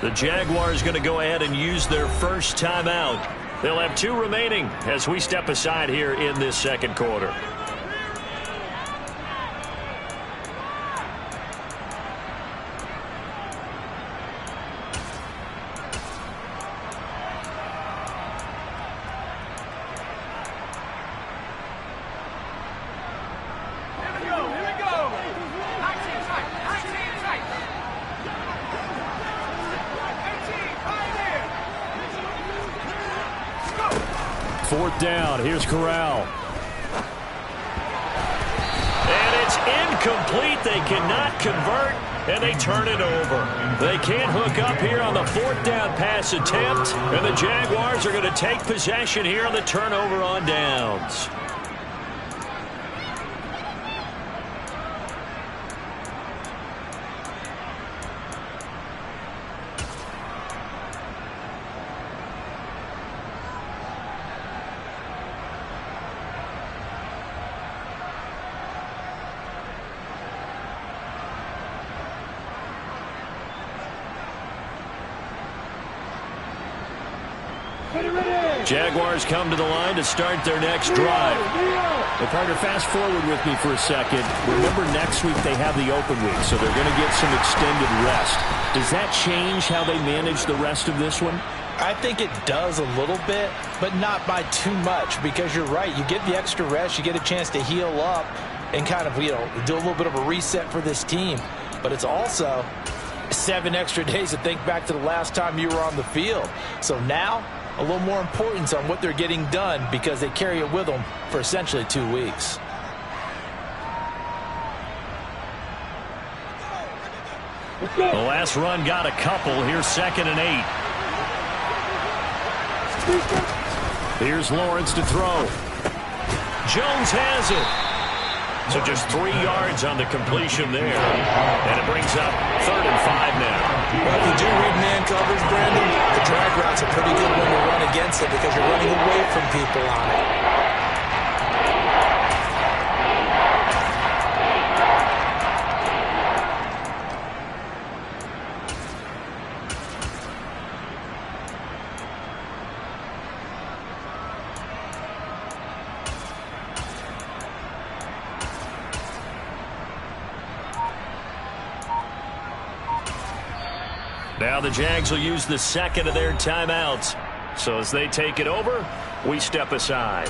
The Jaguars going to go ahead and use their first timeout. They'll have 2 remaining as we step aside here in this second quarter. Fourth down. Here's Corral. And it's incomplete. They cannot convert, and they turn it over. They can't hook up here on the 4th down pass attempt, and the Jaguars are going to take possession here on the turnover on downs. Jaguars come to the line to start their next drive. Well, partner, fast forward with me for a second. Remember, next week they have the open week, so they're going to get some extended rest. Does that change how they manage the rest of this one? I think it does a little bit, but not by too much, because you're right. You get the extra rest, you get a chance to heal up and kind of, do a little bit of a reset for this team. But it's also 7 extra days to think back to the last time you were on the field. So now, a little more importance on what they're getting done because they carry it with them for essentially 2 weeks. The last run got a couple. Here's 2nd and 8. Here's Lawrence to throw. Jones has it. So just 3 yards on the completion there. And it brings up 3rd and 5 now. Well, if you do read man coverage, Brandon, the drag route's a pretty good one to run against it because you're running away from people on it. Now the Jags will use the 2nd of their timeouts. So as they take it over, we step aside.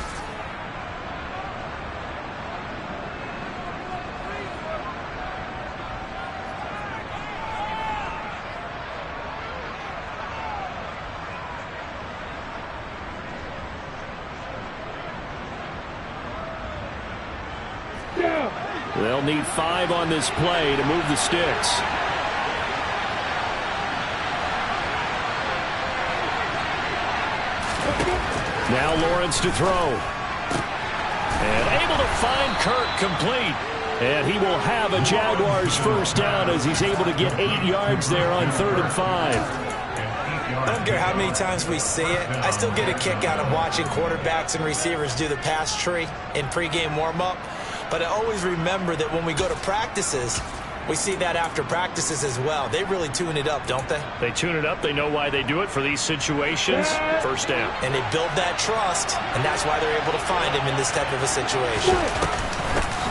They'll need 5 on this play to move the sticks. Now Lawrence to throw. And able to find Kirk complete. And he will have a Jaguars first down as he's able to get 8 yards there on 3rd and 5. I don't care how many times we see it. I still get a kick out of watching quarterbacks and receivers do the pass tree in pregame warm-up. But I always remember that when we go to practices, we see that after practices as well. They really tune it up, don't they? They tune it up. They know why they do it for these situations. First down. And they build that trust, and that's why they're able to find him in this type of a situation.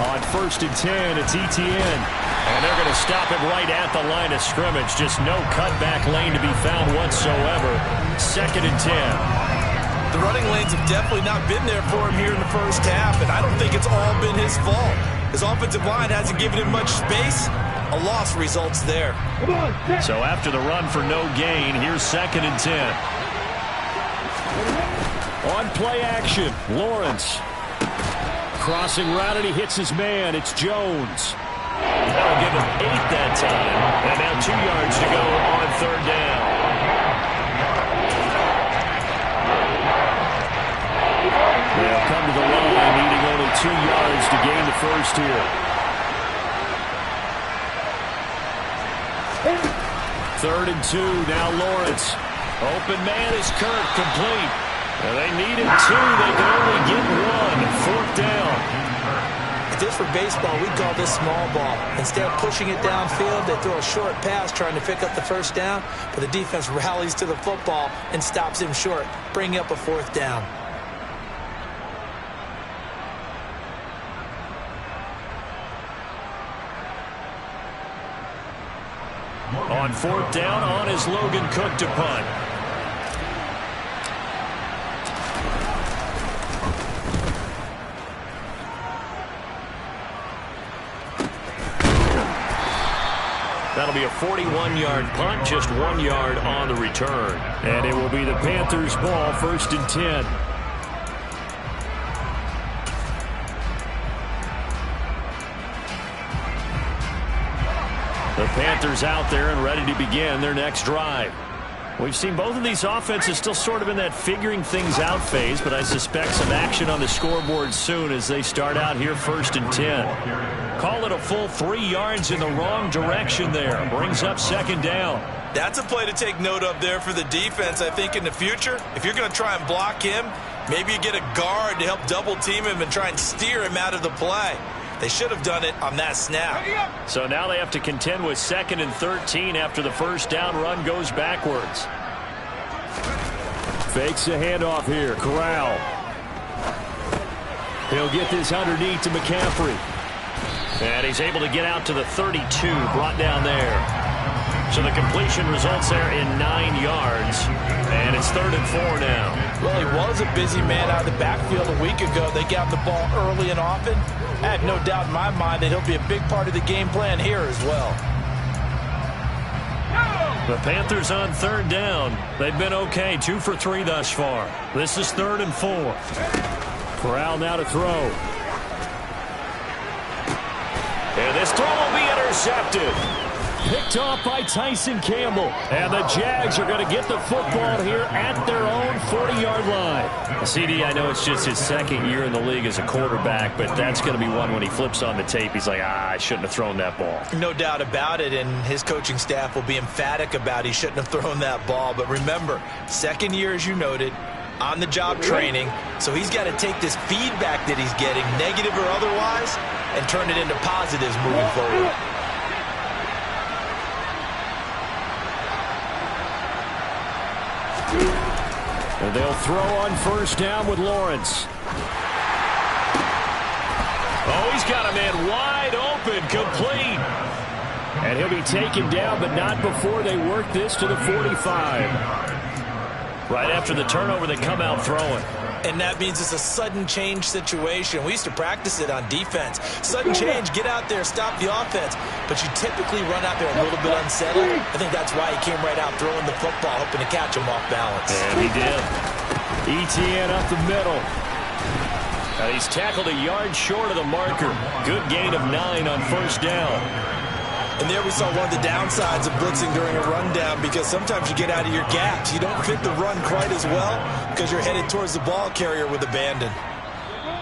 On 1st and 10, it's Etienne. And they're going to stop him right at the line of scrimmage. Just no cutback lane to be found whatsoever. 2nd and 10. The running lanes have definitely not been there for him here in the first half, and I don't think it's all been his fault. His offensive line hasn't given him much space. A loss results there. So after the run for no gain, here's 2nd and 10. On play action, Lawrence. Crossing route, and he hits his man. It's Jones. That'll give him 8 that time. And now 2 yards to go on 3rd down. They'll come to the line, needing only 2 yards to gain the first here. 3rd and 2, now Lawrence. Open man is Kirk, complete. And they needed 2, they can only get 1. 4th down. If this were baseball, we'd call this small ball. Instead of pushing it downfield, they throw a short pass trying to pick up the first down, but the defense rallies to the football and stops him short, bringing up a fourth down. On fourth down, on is Logan Cook to punt. That'll be a 41-yard punt, just 1 yard on the return. And it will be the Panthers' ball, 1st and 10. The Panthers out there and ready to begin their next drive. We've seen both of these offenses still sort of in that figuring things out phase, but I suspect some action on the scoreboard soon as they start out here 1st and 10. Call it a full 3 yards in the wrong direction there. Brings up 2nd down. That's a play to take note of there for the defense, I think, in the future. If you're going to try and block him, maybe you get a guard to help double team him and try and steer him out of the play. They should have done it on that snap. So now they have to contend with 2nd and 13 after the first down run goes backwards. Fakes the handoff here. Corral. He'll get this underneath to McCaffrey. And he's able to get out to the 32, brought down there. So the completion results there in 9 yards. And it's 3rd and 4 now. Well, he was a busy man out of the backfield a week ago. They got the ball early and often. I have no doubt in my mind that he'll be a big part of the game plan here as well. The Panthers on 3rd down. They've been okay, 2 for 3 thus far. This is 3rd and 4. Corral now to throw. And this throw will be intercepted. Picked off by Tyson Campbell. And the Jags are going to get the football here at their own 40-yard line. CD, I know it's just his 2nd year in the league as a quarterback, but that's going to be one when he flips on the tape. He's like, I shouldn't have thrown that ball. No doubt about it, and his coaching staff will be emphatic about he shouldn't have thrown that ball. But remember, 2nd year, as you noted, on-the-job training, so he's got to take this feedback that he's getting, negative or otherwise, and turn it into positives moving forward. And they'll throw on 1st down with Lawrence. Oh, he's got a man wide open, complete. And he'll be taken down, but not before they work this to the 45. Right after the turnover, they come out throwing. And that means it's a sudden change situation. We used to practice it on defense. Sudden change, get out there, stop the offense. But you typically run out there a little bit unsettled. I think that's why he came right out throwing the football, hoping to catch him off balance. And he did. ETN up the middle. And he's tackled a yard short of the marker. Good gain of 9 on 1st down. And there we saw one of the downsides of blitzing during a rundown, because sometimes you get out of your gaps. You don't fit the run quite as well because you're headed towards the ball carrier with abandon.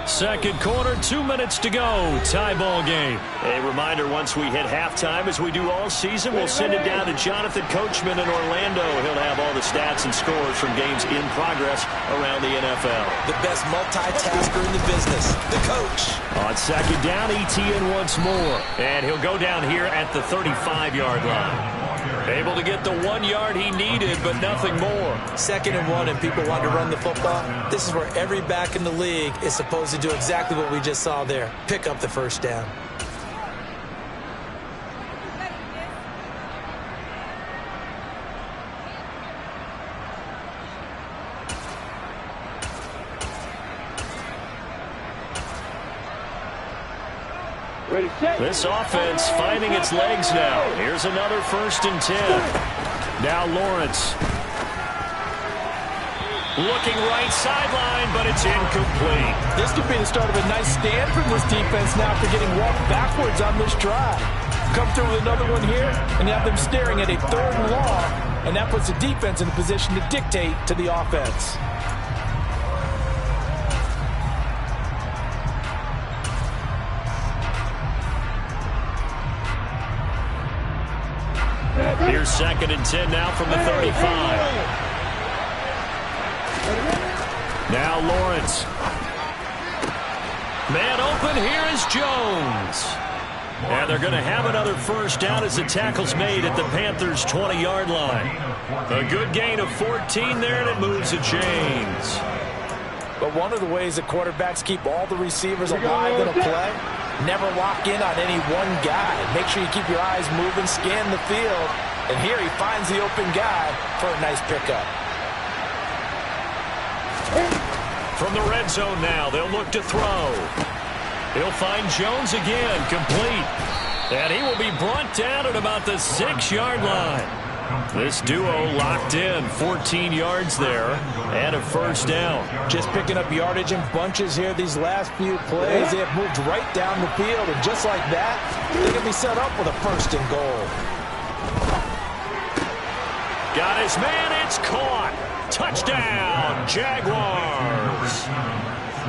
2nd quarter, 2 minutes to go. Tie ball game. A reminder, once we hit halftime, as we do all season, we'll send it down to Jonathan Coachman in Orlando. He'll have all the stats and scores from games in progress around the NFL. The best multitasker in the business, the coach. On 2nd down, ETN once more. And he'll go down here at the 35-yard line. Able to get the 1 yard he needed, but nothing more. 2nd and 1, and people want to run the football. This is where every back in the league is supposed to do exactly what we just saw there. Pick up the 1st down. This offense finding its legs now. Here's another 1st and 10. Now Lawrence. Looking right sideline, but it's incomplete. This could be the start of a nice stand from this defense now after getting walked backwards on this drive. Come through with another one here, and you have them staring at a 3rd and long, and that puts the defense in a position to dictate to the offense. Here's 2nd and 10 now from the 35. Now Lawrence. Man open, here is Jones. And they're going to have another first down as the tackle's made at the Panthers' 20-yard line. A good gain of 14 there, and it moves the chains. But one of the ways that quarterbacks keep all the receivers alive in a play, never lock in on any one guy. Make sure you keep your eyes moving, scan the field. And here he finds the open guy for a nice pickup. From the red zone now, they'll look to throw. He'll find Jones again, complete. And he will be brought down at about the 6-yard line. This duo locked in, 14 yards there, and a first down. Just picking up yardage in bunches here these last few plays. They have moved right down the field, and just like that, they're going to be set up with a first and goal. Got his man, it's caught. Touchdown, Jaguars.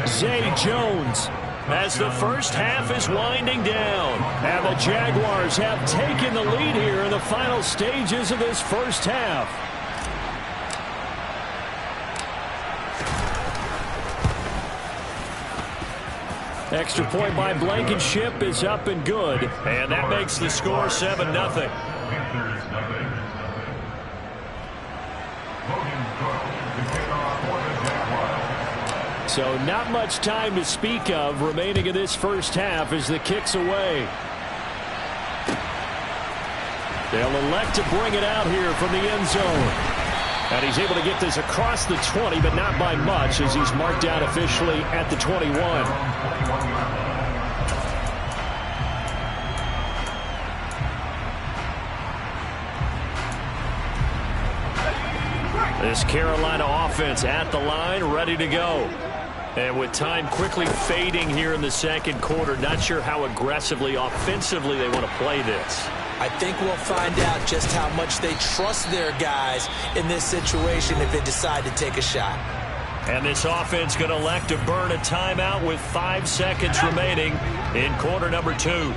Zay Jones, as the first half is winding down. And the Jaguars have taken the lead here in the final stages of this first half. Extra point by Blankenship is up and good. And that makes the score 7-0. So not much time to speak of remaining in this first half as the kick's away. They'll elect to bring it out here from the end zone. And he's able to get this across the 20, but not by much as he's marked out officially at the 21. This Carolina offense at the line, ready to go. And with time quickly fading here in the second quarter, not sure how aggressively, offensively they want to play this. I think we'll find out just how much they trust their guys in this situation if they decide to take a shot. And this offense going to elect to burn a timeout with 5 seconds remaining in quarter number 2.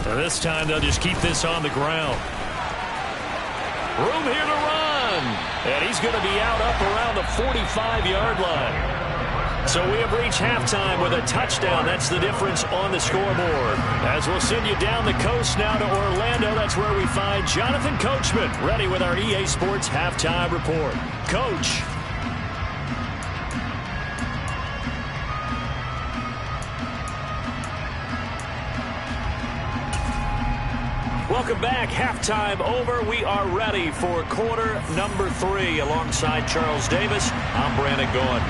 And this time they'll just keep this on the ground. Room here to run. And he's going to be out up around the 45-yard line. So we have reached halftime with a touchdown. That's the difference on the scoreboard. As we'll send you down the coast now to Orlando, that's where we find Jonathan Coachman, ready with our EA Sports Halftime Report. Coach. Welcome back. Halftime over. We are ready for quarter number 3. Alongside Charles Davis, I'm Brandon Gaudin.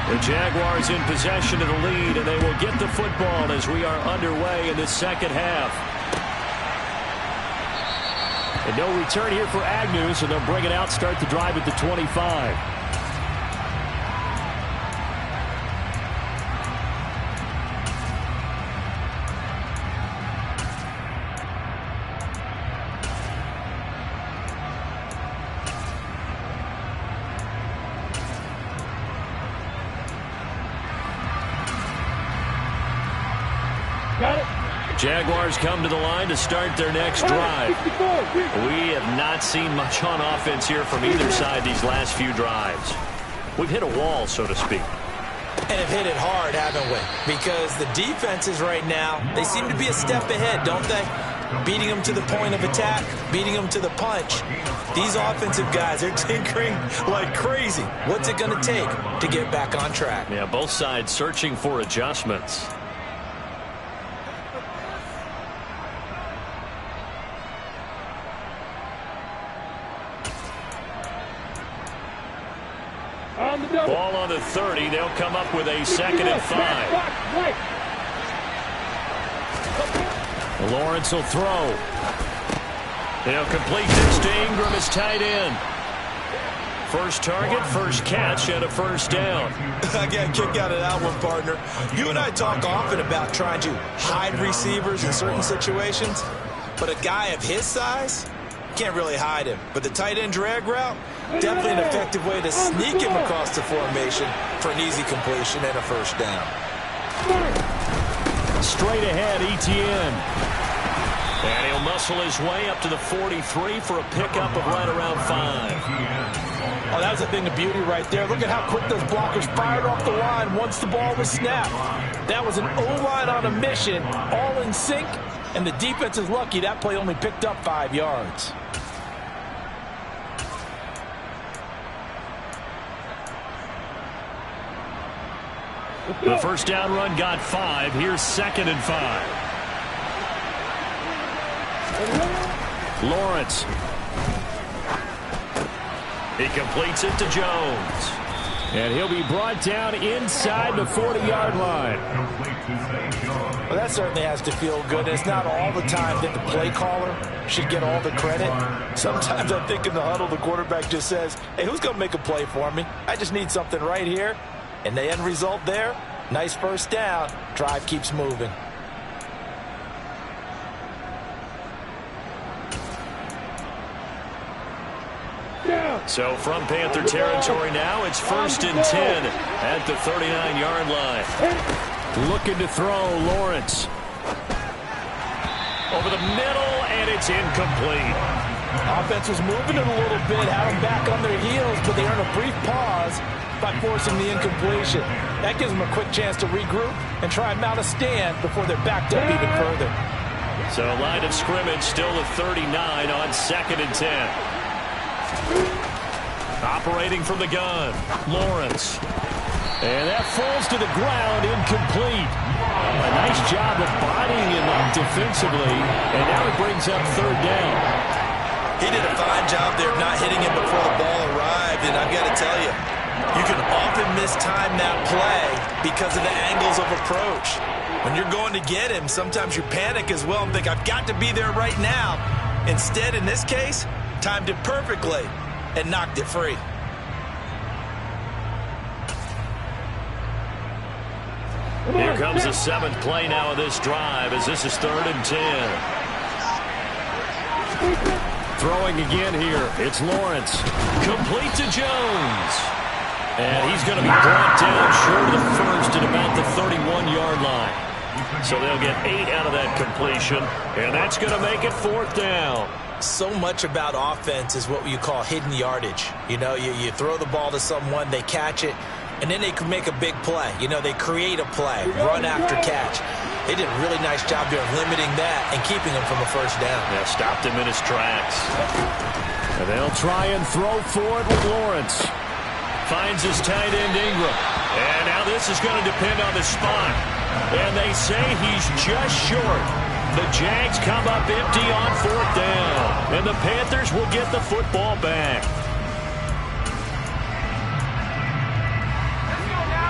The Jaguars in possession of the lead, and they will get the football as we are underway in the second half. And no return here for Agnew, so they'll bring it out, start the drive at the 25. Jaguars come to the line to start their next drive. We have not seen much on offense here from either side these last few drives. We've hit a wall, so to speak. And have hit it hard, haven't we? Because the defenses right now, they seem to be a step ahead, don't they? Beating them to the point of attack, beating them to the punch. These offensive guys, they're tinkering like crazy. What's it going to take to get back on track? Yeah, both sides searching for adjustments. Ball on the 30. They'll come up with a 2nd and 5. Lawrence will throw. They'll complete this to Ingram as tight end. First target, first catch, and a first down. I got a kick out of that one, partner. You and I talk often about trying to hide receivers in certain situations, but a guy of his size can't really hide him. But the tight end drag route, definitely an effective way to sneak him across the formation for an easy completion and a first down. Straight ahead, Etienne. And he'll muscle his way up to the 43 for a pickup of right around 5. Oh, that was a thing of beauty right there. Look at how quick those blockers fired off the line once the ball was snapped. That was an O-line on a mission, all in sync, and the defense is lucky that play only picked up 5 yards. The first down run got 5. Here's 2nd and 5. Lawrence. He completes it to Jones. And he'll be brought down inside the 40-yard line. Well, that certainly has to feel good. It's not all the time that the play caller should get all the credit. Sometimes I think in the huddle, the quarterback just says, hey, who's going to make a play for me? I just need something right here. And the end result there, nice first down. Drive keeps moving. So from Panther territory now, it's 1st and 10 at the 39-yard line. Looking to throw, Lawrence. Over the middle, and it's incomplete. Offense was moving it a little bit, had them back on their heels, but they earned a brief pause by forcing the incompletion. That gives them a quick chance to regroup and try and mount a stand before they're backed up even further. So line of scrimmage still at 39 on 2nd and 10. Operating from the gun, Lawrence. And that falls to the ground, incomplete. A nice job of bodying him up defensively, and now it brings up 3rd down. He did a fine job there of not hitting him before the ball arrived, and I've got to tell you, you can often mistime that play because of the angles of approach. When you're going to get him, sometimes you panic as well and think, I've got to be there right now. Instead, in this case, timed it perfectly and knocked it free. Here comes the 7th play now of this drive as this is 3rd and 10. Throwing again here, it's Lawrence. Complete to Jones. And he's going to be brought down short of the first at about the 31-yard line. So they'll get 8 out of that completion, and that's going to make it 4th down. So much about offense is what you call hidden yardage. You know, you throw the ball to someone, they catch it, and then they can make a big play. You know, they create a play, run after catch. They did a really nice job there of limiting that and keeping him from a first down. Yeah, stopped him in his tracks. And they'll try and throw for it with Lawrence. Finds his tight end Ingram. And now this is going to depend on the spot. And they say he's just short. The Jags come up empty on 4th down. And the Panthers will get the football back.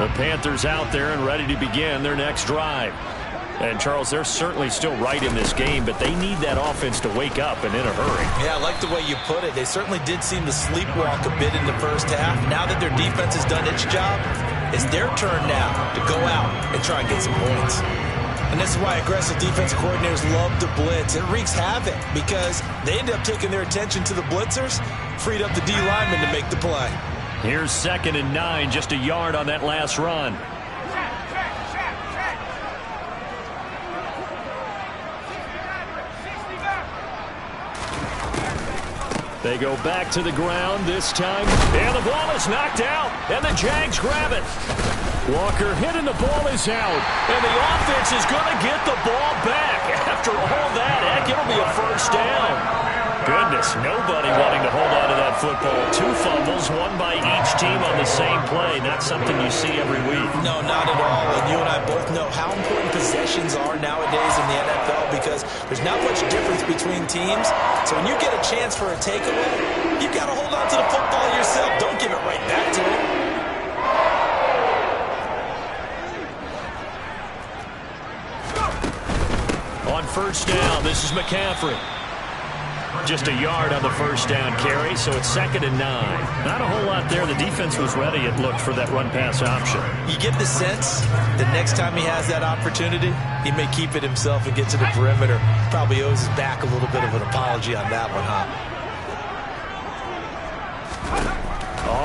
The Panthers out there and ready to begin their next drive. And, Charles, they're certainly still right in this game, but they need that offense to wake up and in a hurry. Yeah, I like the way you put it. They certainly did seem to sleepwalk a bit in the first half. Now that their defense has done its job, it's their turn now to go out and try and get some points. And this is why aggressive defense coordinators love to blitz. It wreaks havoc because they end up taking their attention to the blitzers, freed up the D lineman to make the play. Here's 2nd and 9, just a yard on that last run. They go back to the ground this time. And the ball is knocked out. And the Jags grab it. Walker hit and the ball is out. And the offense is going to get the ball back. After all that, heck, it'll be a first down. Goodness, nobody wanting to hold on to that football. 2 fumbles, one by each team on the same play. Not something you see every week. No, not at all. And you and I both know how important possessions are nowadays in the NFL because there's not much difference between teams. So when you get a chance for a takeaway, you've got to hold on to the football yourself. Don't give it right back to him. On first down, this is McCaffrey. Just a yard on the first down carry, so it's 2nd and 9. Not a whole lot there. The defense was ready, it looked, for that run-pass option. You get the sense that next time he has that opportunity, he may keep it himself and get to the perimeter. Probably owes his back a little bit of an apology on that one, huh?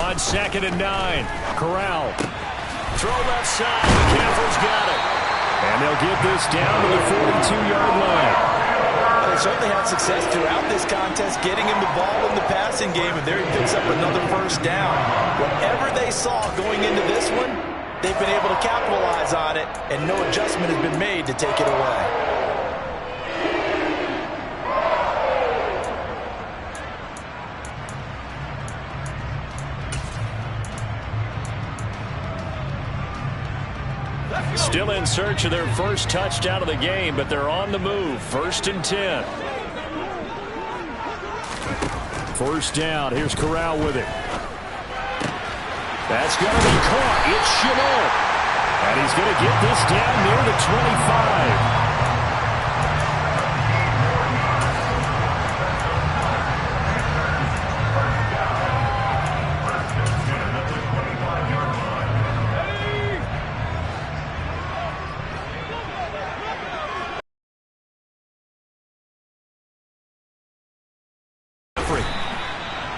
On 2nd and 9, Corral. Throw left side, McCaffrey's got it. And they'll get this down to the 42-yard line. they certainly had success throughout this contest, getting him the ball in the passing game, and there he picks up another first down. Whatever they saw going into this one, they've been able to capitalize on it, and no adjustment has been made to take it away. Still in search of their first touchdown of the game, but they're on the move. 1st and 10. First down. Here's Corral with it. That's going to be caught. It's Shenault. And he's going to get this down near the 25.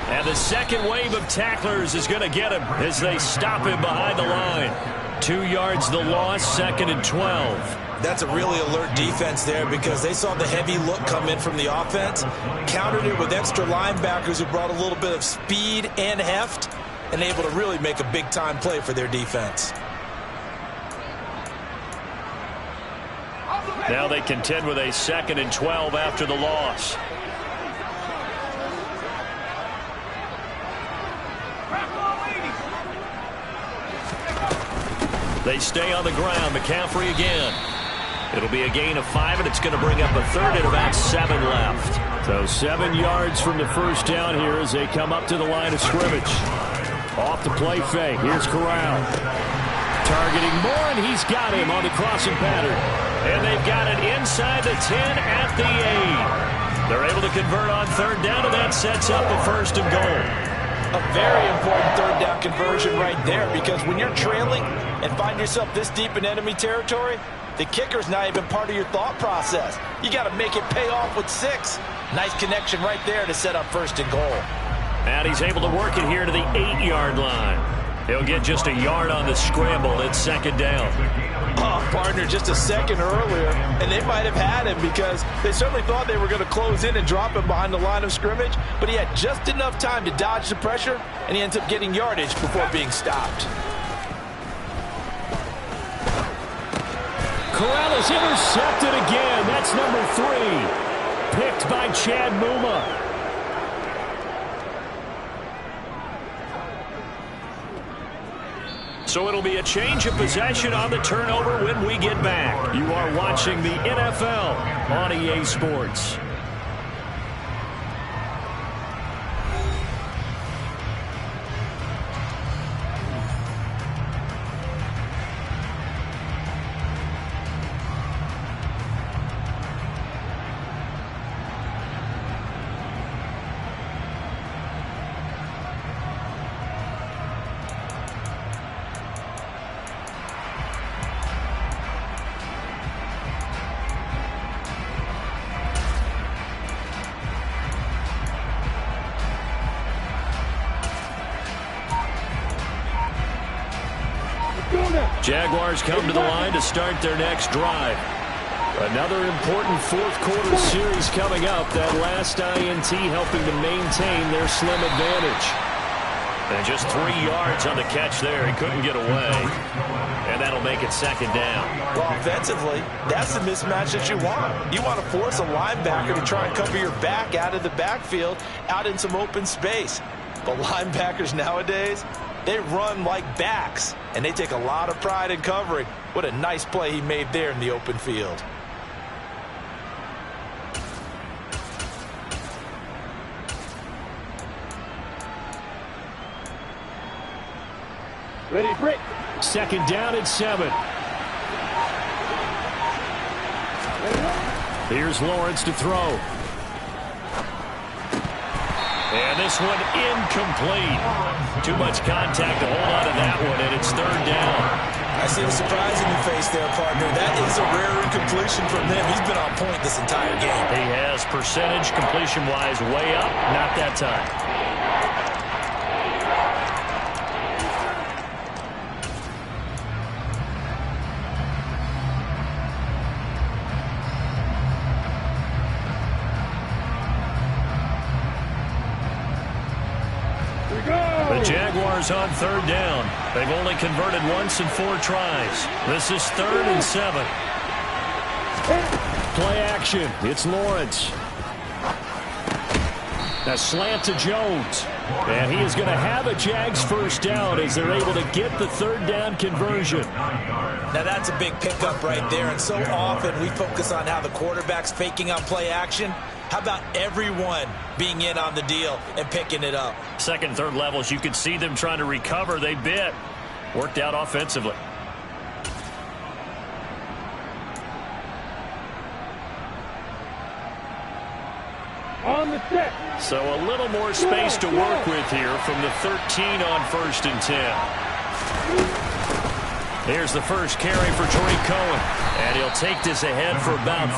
And the second wave of tacklers is going to get him as they stop him behind the line. 2 yards the loss, 2nd and 12. That's a really alert defense there because they saw the heavy look come in from the offense, countered it with extra linebackers who brought a little bit of speed and heft, and able to really make a big-time play for their defense. Now they contend with a 2nd and 12 after the loss. They stay on the ground. McCaffrey again. It'll be a gain of 5, and it's going to bring up a 3rd and about 7 left. So 7 yards from the first down here as they come up to the line of scrimmage. Off the play fake. Here's Corral. Targeting Moore, and he's got him on the crossing pattern. And they've got it inside the 10 at the 8. They're able to convert on 3rd down, and that sets up a 1st and goal. A very important 3rd down conversion right there, because when you're trailing and find yourself this deep in enemy territory, the kicker's not even part of your thought process. You got to make it pay off with 6. Nice connection right there to set up 1st and goal. And he's able to work it here to the 8-yard line. He'll get just a yard on the scramble. It's 2nd down. Oh, partner, just a second earlier, and they might have had him because they certainly thought they were going to close in and drop him behind the line of scrimmage, but he had just enough time to dodge the pressure, and he ends up getting yardage before being stopped. Corral is intercepted again. That's number 3. Picked by Chad Muma. So it'll be a change of possession on the turnover when we get back. You are watching the NFL on EA Sports. Jaguars come to the line to start their next drive. Another important fourth-quarter series coming up. That last INT helping to maintain their slim advantage. And just 3 yards on the catch there. He couldn't get away. And that'll make it 2nd down. Well, offensively, that's the mismatch that you want. You want to force a linebacker to try and cover your back out of the backfield, out in some open space. But linebackers nowadays, they run like backs, and they take a lot of pride in covering. What a nice play he made there in the open field. Ready, break. 2nd down and 7. Here's Lawrence to throw. And this one incomplete. Too much contact to hold on to that one, and it's 3rd down. I see the surprise in your face there, partner. That is a rare incompletion from him. He's been on point this entire game. He has percentage completion-wise way up. Not that time. Jaguars on third down. They've only converted once in 4 tries. This is 3rd and 7. Play action. It's Lawrence. A slant to Jones. And he is going to have a Jags first down as they're able to get the 3rd down conversion. Now that's a big pickup right there, and so often we focus on how the quarterback's faking on play action. How about everyone being in on the deal and picking it up? Second, third levels, you could see them trying to recover. They bit. Worked out offensively. On the set. So a little more space to work with here from the 13 on 1st and 10. Here's the first carry for Tariq Cohen. And he'll take this ahead for about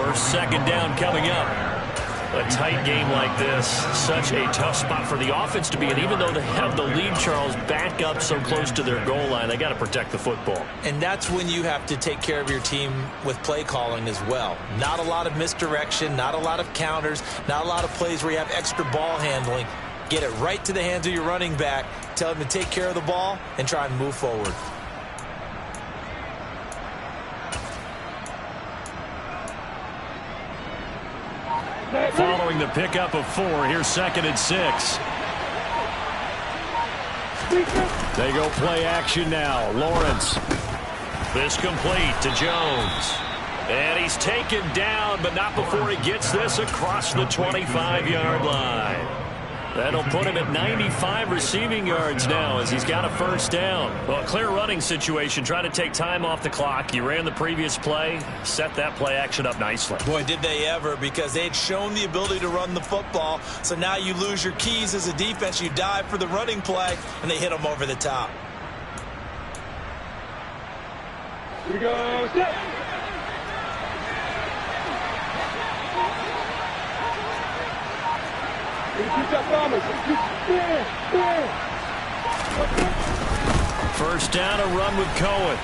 4. Second down coming up. A tight game like this, such a tough spot for the offense to be in. Even though they have the lead, Charles, back up so close to their goal line, they got to protect the football. And that's when you have to take care of your team with play calling as well. Not a lot of misdirection, not a lot of counters, not a lot of plays where you have extra ball handling. Get it right to the hands of your running back, tell him to take care of the ball, and try and move forward. Following the pickup of 4, here's 2nd and 6. They go play action now. Lawrence. This complete to Jones. And he's taken down, but not before he gets this across the 25-yard line. That'll put him at 95 receiving yards now as he's got a first down. Well, a clear running situation. Try to take time off the clock. You ran the previous play, set that play action up nicely. Boy, did they ever, because they had shown the ability to run the football. So now you lose your keys as a defense. You dive for the running play, and they hit them over the top. Here we go. Set. First down, a run with Cohen.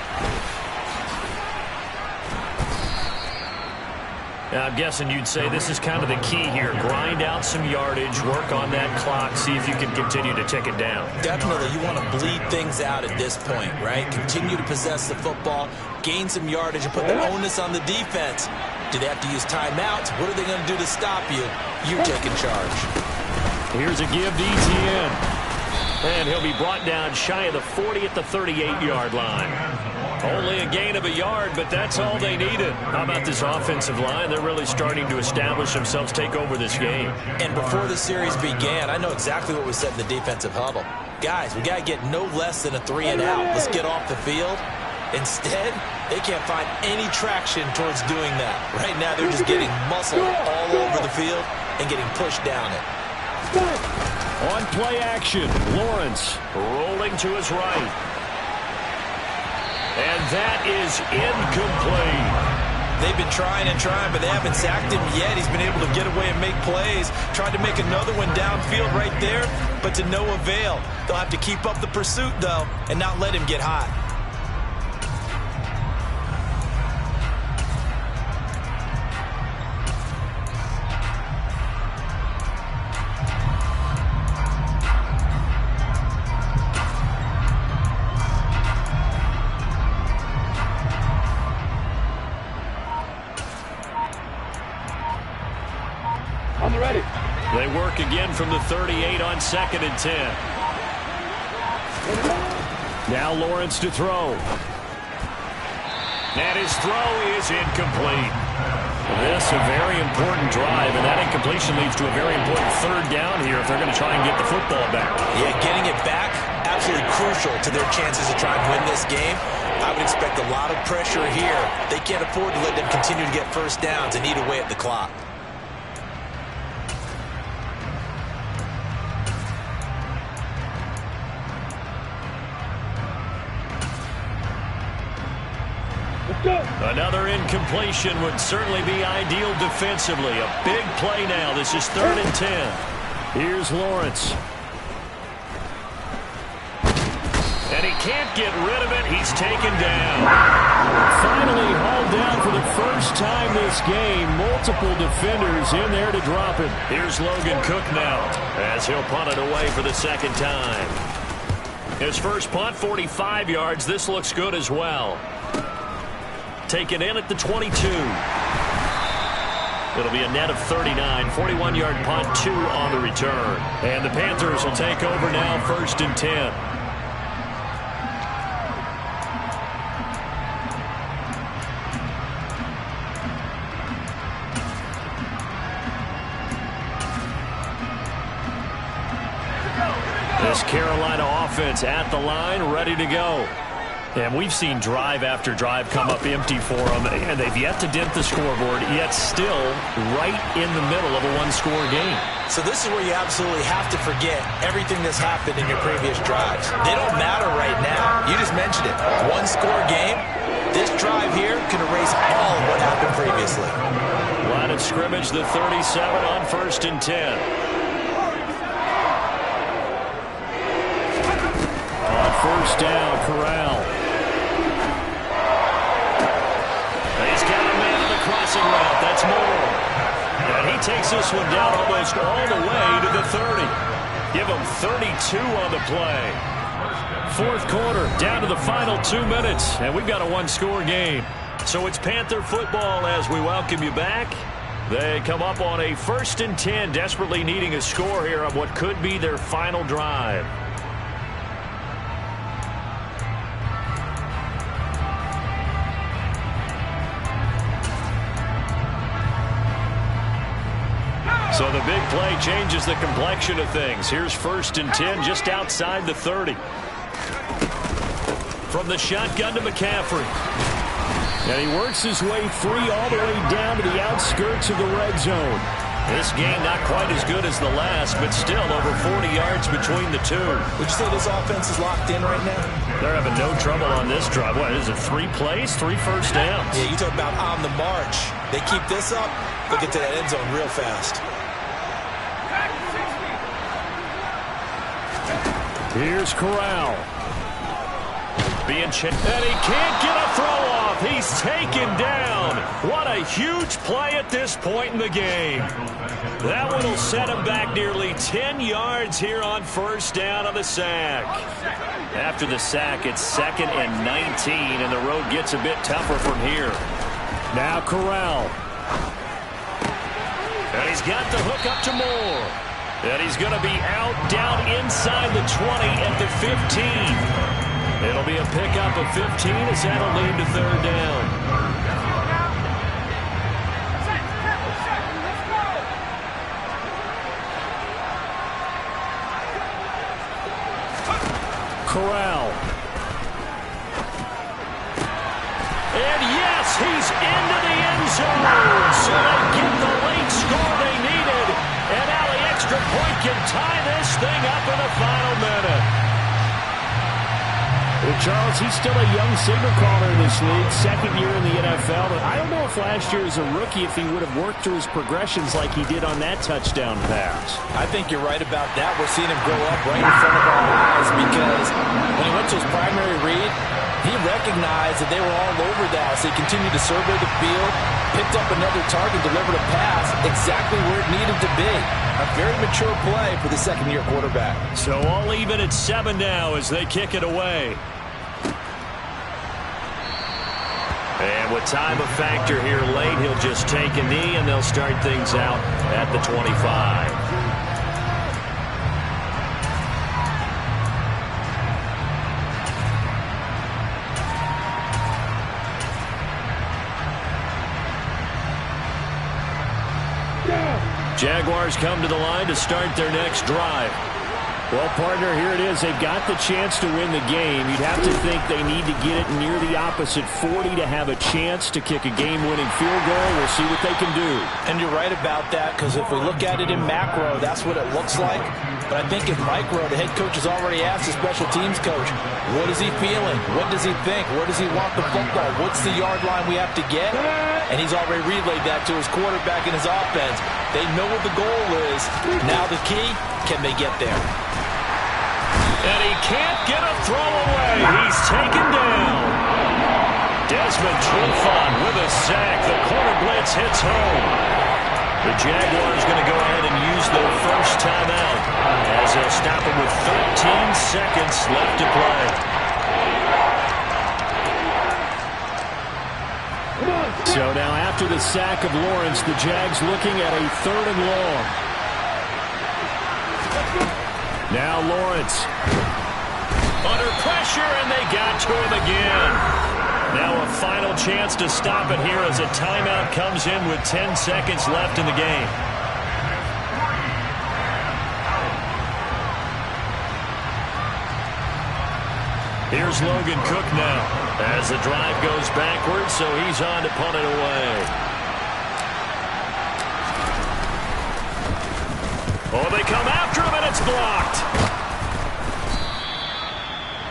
Now, I'm guessing you'd say this is kind of the key here. Grind out some yardage, work on that clock, see if you can continue to tick it down. Definitely, you want to bleed things out at this point, right? Continue to possess the football, gain some yardage, and put the onus on the defense. Do they have to use timeouts? What are they going to do to stop you? You're taking charge. Here's a give to Etienne. And he'll be brought down shy of the 40 at the 38-yard line. Only a gain of a yard, but that's all they needed. How about this offensive line? They're really starting to establish themselves, take over this game. And before the series began, I know exactly what was said in the defensive huddle. Guys, we got to get no less than a 3 and out. Let's get off the field. Instead, they can't find any traction towards doing that. Right now, they're just getting muscled all over the field and getting pushed down it. On play action, Lawrence rolling to his right. And that is incomplete. They've been trying and trying, but they haven't sacked him yet. He's been able to get away and make plays. Tried to make another one downfield right there, but to no avail. They'll have to keep up the pursuit, though, and not let him get hot. They work again from the 38 on 2nd and 10. Now Lawrence to throw. And his throw is incomplete. This a very important drive, and that incompletion leads to a very important third down here if they're going to try and get the football back. Yeah, getting it back, absolutely crucial to their chances of trying to win this game. I would expect a lot of pressure here. They can't afford to let them continue to get first downs and eat away at the clock. Another incompletion would certainly be ideal defensively. A big play now. This is 3rd and 10. Here's Lawrence. And he can't get rid of it. He's taken down. Finally hauled down for the first time this game. Multiple defenders in there to drop him. Here's Logan Cook now as he'll punt it away for the second time. His first punt, 45 yards. This looks good as well. Taken in at the 22. It'll be a net of 39. 41-yard punt, 2 on the return. And the Panthers will take over now, 1st and 10. This Carolina offense at the line, ready to go. And we've seen drive after drive come up empty for them, and they've yet to dent the scoreboard, yet still right in the middle of a one-score game. So this is where you absolutely have to forget everything that's happened in your previous drives. They don't matter right now. You just mentioned it. One-score game. This drive here can erase all of what happened previously. Line of scrimmage, the 37 on 1st and 10. First down, Corral. He's got a man on the crossing route. That's Moore. And he takes this one down almost all the way to the 30. Give him 32 on the play. 4th quarter, down to the final 2 minutes, and we've got a one-score game. So it's Panther football as we welcome you back. They come up on a 1st and 10, desperately needing a score here on what could be their final drive. So the big play changes the complexion of things. Here's 1st and 10 just outside the 30. From the shotgun to McCaffrey. And he works his way free all the way down to the outskirts of the red zone. This game not quite as good as the last, but still over 40 yards between the two. Would you say this offense is locked in right now? They're having no trouble on this drive. What is it, 3 plays, 3 first downs? Yeah, you talk about on the march. They keep this up, they'll get to that end zone real fast. Here's Corral. Being checked, and he can't get a throw off. He's taken down. What a huge play at this point in the game. That one will set him back nearly 10 yards here on 1st down on the sack. After the sack, it's 2nd and 19, and the road gets a bit tougher from here. Now Corral. And he's got the hook up to Moore. And he's going to be out down inside the 20 at the 15. It'll be a pickup of 15 as that'll lead to 3rd down. Corral. And yes, he's into the end zone. So they get the late score they needed. And now the extra point can tie this thing up in the final minute. Well, Charles, he's still a young signal caller in this league, 2nd year in the NFL. But I don't know if last year as a rookie, if he would have worked through his progressions like he did on that touchdown pass. I think you're right about that. We're seeing him grow up right in front of our eyes because when he went to his primary read, he recognized that they were all over that. So he continued to survey the field, picked up another target, delivered a pass exactly where it needed to be. A very mature play for the 2nd-year quarterback. So all even at 7 now as they kick it away. And with time a factor here late, he'll just take a knee and they'll start things out at the 25. Jaguars come to the line to start their next drive. Well, partner, here it is. They've got the chance to win the game. You'd have to think they need to get it near the opposite 40 to have a chance to kick a game-winning field goal. We'll see what they can do. And you're right about that, because if we look at it in macro, that's what it looks like. But I think in micro, the head coach has already asked the special teams coach, what is he feeling? What does he think? Where does he want the football? What's the yard line we have to get? And he's already relayed that to his quarterback and his offense. They know what the goal is. Now the key, can they get there? And he can't get a throw away. He's taken down. Desmond Trufant with a sack. The corner blitz hits home. The Jaguars going to go ahead and use their first timeout as they'll stop them with 13 seconds left to play. So now after the sack of Lawrence, the Jags looking at a 3rd and long. Now Lawrence. Under pressure, and they got to him again. Now a final chance to stop it here as a timeout comes in with 10 seconds left in the game. Here's Logan Cook now as the drive goes backwards, so he's on to punt it away. Oh, they come after him, and it's blocked.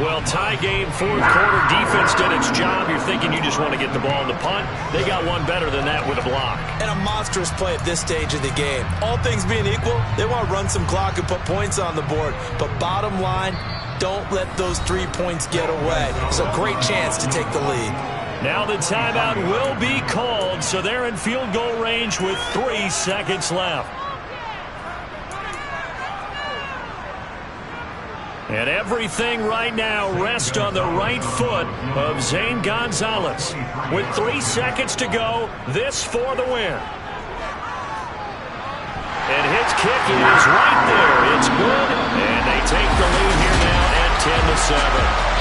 Well, tie game, 4th quarter. Defense did its job. You're thinking you just want to get the ball in the punt. They got one better than that with a block. And a monstrous play at this stage of the game. All things being equal, they want to run some clock and put points on the board. But bottom line, don't let those 3 points get away. It's a great chance to take the lead. Now the timeout will be called, so they're in field goal range with 3 seconds left. And everything right now rests on the right foot of Zane Gonzalez. With 3 seconds to go, this for the win. And his kick is right there. It's good, and they take the lead here now at 10-7.